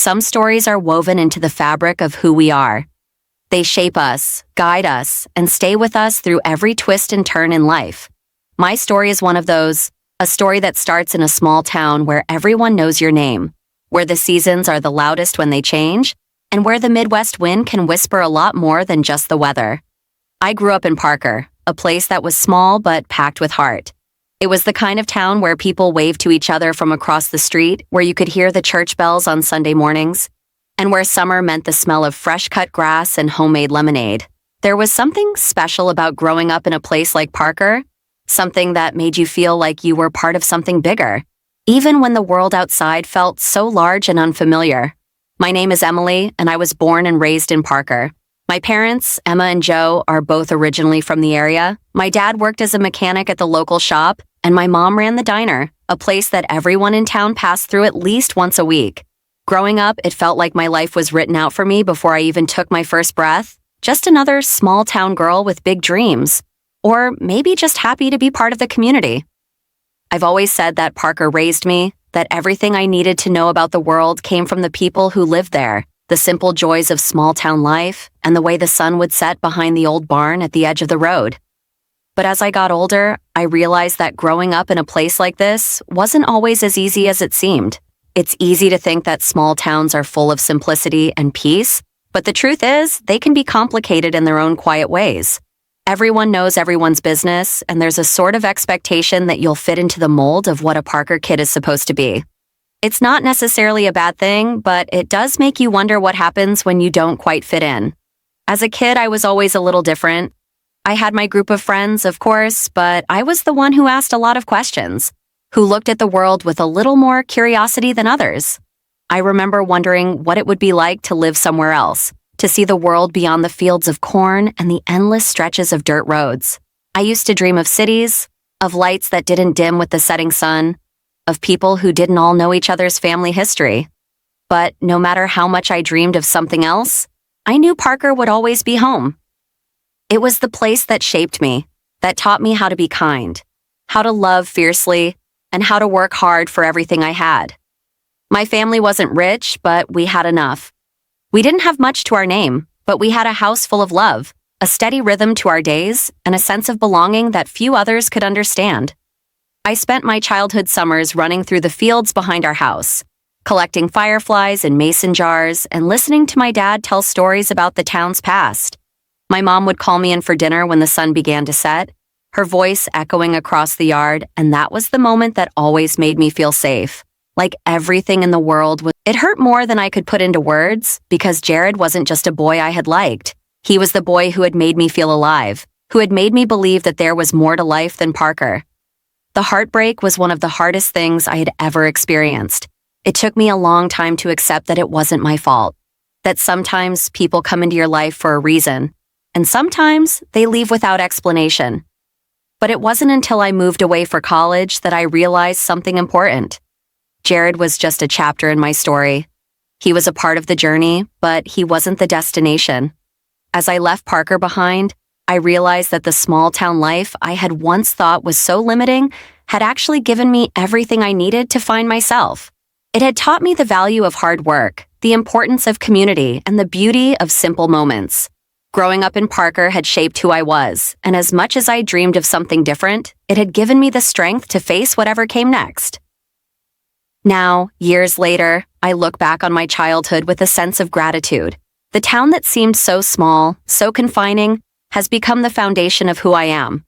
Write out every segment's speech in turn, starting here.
some stories are woven into the fabric of who we are. They shape us, guide us, and stay with us through every twist and turn in life. My story is one of those, a story that starts in a small town where everyone knows your name, where the seasons are the loudest when they change, and where the Midwest wind can whisper a lot more than just the weather. I grew up in Parker, a place that was small but packed with heart. It was the kind of town where people waved to each other from across the street, where you could hear the church bells on Sunday mornings, and where summer meant the smell of fresh-cut grass and homemade lemonade. There was something special about growing up in a place like Parker, something that made you feel like you were part of something bigger, even when the world outside felt so large and unfamiliar. My name is Emily, and I was born and raised in Parker. My parents, Emma and Joe, are both originally from the area. My dad worked as a mechanic at the local shop, and my mom ran the diner, a place that everyone in town passed through at least once a week. Growing up, it felt like my life was written out for me before I even took my first breath. Just another small-town girl with big dreams. Or maybe just happy to be part of the community. I've always said that Parker raised me, that everything I needed to know about the world came from the people who lived there, the simple joys of small-town life, and the way the sun would set behind the old barn at the edge of the road. But as I got older, I realized that growing up in a place like this wasn't always as easy as it seemed. It's easy to think that small towns are full of simplicity and peace, but the truth is, they can be complicated in their own quiet ways. Everyone knows everyone's business, and there's a sort of expectation that you'll fit into the mold of what a Parker kid is supposed to be. It's not necessarily a bad thing, but it does make you wonder what happens when you don't quite fit in. As a kid, I was always a little different. I had my group of friends, of course, but I was the one who asked a lot of questions, who looked at the world with a little more curiosity than others. I remember wondering what it would be like to live somewhere else, to see the world beyond the fields of corn and the endless stretches of dirt roads. I used to dream of cities, of lights that didn't dim with the setting sun, of people who didn't all know each other's family history. But no matter how much I dreamed of something else, I knew Parker would always be home. It was the place that shaped me, that taught me how to be kind, how to love fiercely, and how to work hard for everything I had. My family wasn't rich, but we had enough. We didn't have much to our name, but we had a house full of love, a steady rhythm to our days, and a sense of belonging that few others could understand. I spent my childhood summers running through the fields behind our house, collecting fireflies in mason jars and listening to my dad tell stories about the town's past. My mom would call me in for dinner when the sun began to set, her voice echoing across the yard, and that was the moment that always made me feel safe. Like everything in the world was. It hurt more than I could put into words, because Jared wasn't just a boy I had liked. He was the boy who had made me feel alive, who had made me believe that there was more to life than Parker. The heartbreak was one of the hardest things I had ever experienced. It took me a long time to accept that it wasn't my fault, that sometimes people come into your life for a reason, and sometimes they leave without explanation. But it wasn't until I moved away for college that I realized something important. Jared was just a chapter in my story. He was a part of the journey, but he wasn't the destination. As I left Parker behind, I realized that the small-town life I had once thought was so limiting had actually given me everything I needed to find myself. It had taught me the value of hard work, the importance of community, and the beauty of simple moments. Growing up in Parker had shaped who I was, and as much as I dreamed of something different, it had given me the strength to face whatever came next. Now, years later, I look back on my childhood with a sense of gratitude. The town that seemed so small, so confining, has become the foundation of who I am.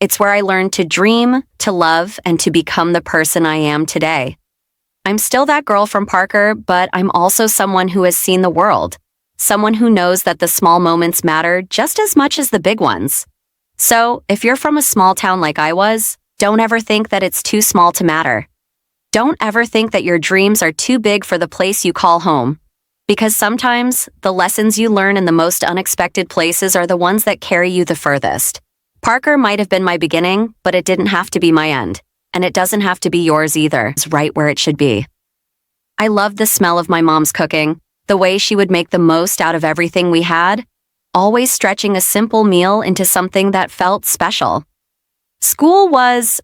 It's where I learned to dream, to love, and to become the person I am today. I'm still that girl from Parker, but I'm also someone who has seen the world, someone who knows that the small moments matter just as much as the big ones. So, if you're from a small town like I was, don't ever think that it's too small to matter. Don't ever think that your dreams are too big for the place you call home. Because sometimes, the lessons you learn in the most unexpected places are the ones that carry you the furthest. Parker might have been my beginning, but it didn't have to be my end. And it doesn't have to be yours either. It's right where it should be. I loved the smell of my mom's cooking, the way she would make the most out of everything we had, always stretching a simple meal into something that felt special. School was,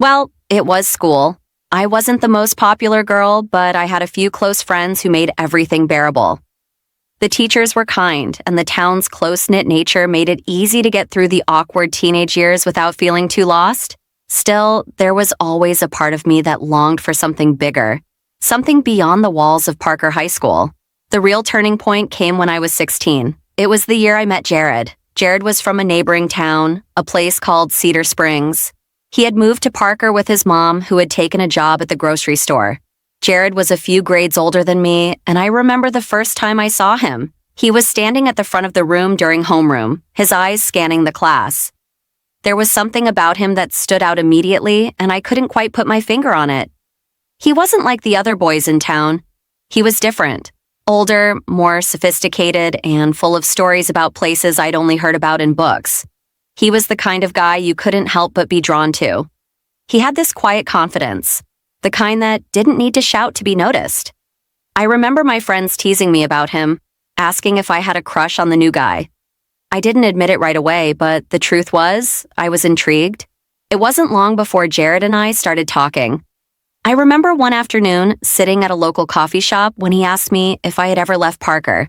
well, it was school. I wasn't the most popular girl, but I had a few close friends who made everything bearable. The teachers were kind, and the town's close-knit nature made it easy to get through the awkward teenage years without feeling too lost. Still, there was always a part of me that longed for something bigger, something beyond the walls of Parker High School. The real turning point came when I was 16. It was the year I met Jared. Jared was from a neighboring town, a place called Cedar Springs. He had moved to Parker with his mom, who had taken a job at the grocery store. Jared was a few grades older than me, and I remember the first time I saw him. He was standing at the front of the room during homeroom, his eyes scanning the class. There was something about him that stood out immediately, and I couldn't quite put my finger on it. He wasn't like the other boys in town. He was different. Older, more sophisticated, and full of stories about places I'd only heard about in books. He was the kind of guy you couldn't help but be drawn to. He had this quiet confidence, the kind that didn't need to shout to be noticed. I remember my friends teasing me about him, asking if I had a crush on the new guy. I didn't admit it right away, but the truth was, I was intrigued. It wasn't long before Jared and I started talking. I remember one afternoon sitting at a local coffee shop when he asked me if I had ever left Parker.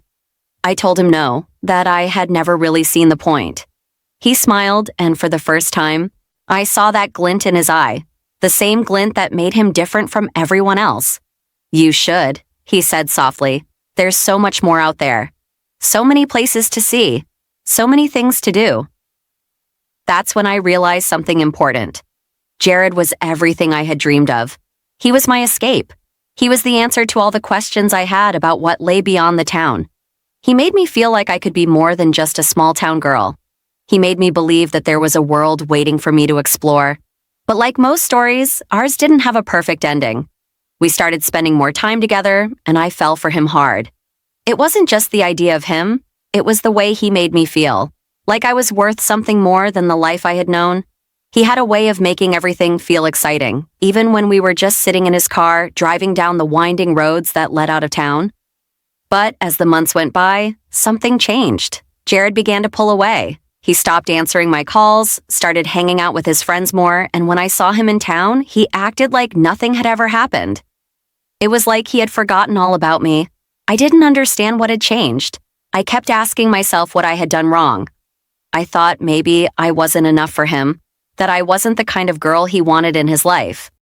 I told him no, that I had never really seen the point. He smiled, and for the first time, I saw that glint in his eye, the same glint that made him different from everyone else. "You should," he said softly. "There's so much more out there. So many places to see. So many things to do." That's when I realized something important. Jared was everything I had dreamed of. He was my escape. He was the answer to all the questions I had about what lay beyond the town. He made me feel like I could be more than just a small-town girl. He made me believe that there was a world waiting for me to explore. But like most stories, ours didn't have a perfect ending. We started spending more time together, and I fell for him hard. It wasn't just the idea of him, it was the way he made me feel, like I was worth something more than the life I had known. He had a way of making everything feel exciting, even when we were just sitting in his car, driving down the winding roads that led out of town. But as the months went by, something changed. Jared began to pull away. He stopped answering my calls, started hanging out with his friends more, and when I saw him in town, he acted like nothing had ever happened. It was like he had forgotten all about me. I didn't understand what had changed. I kept asking myself what I had done wrong. I thought maybe I wasn't enough for him, that I wasn't the kind of girl he wanted in his life.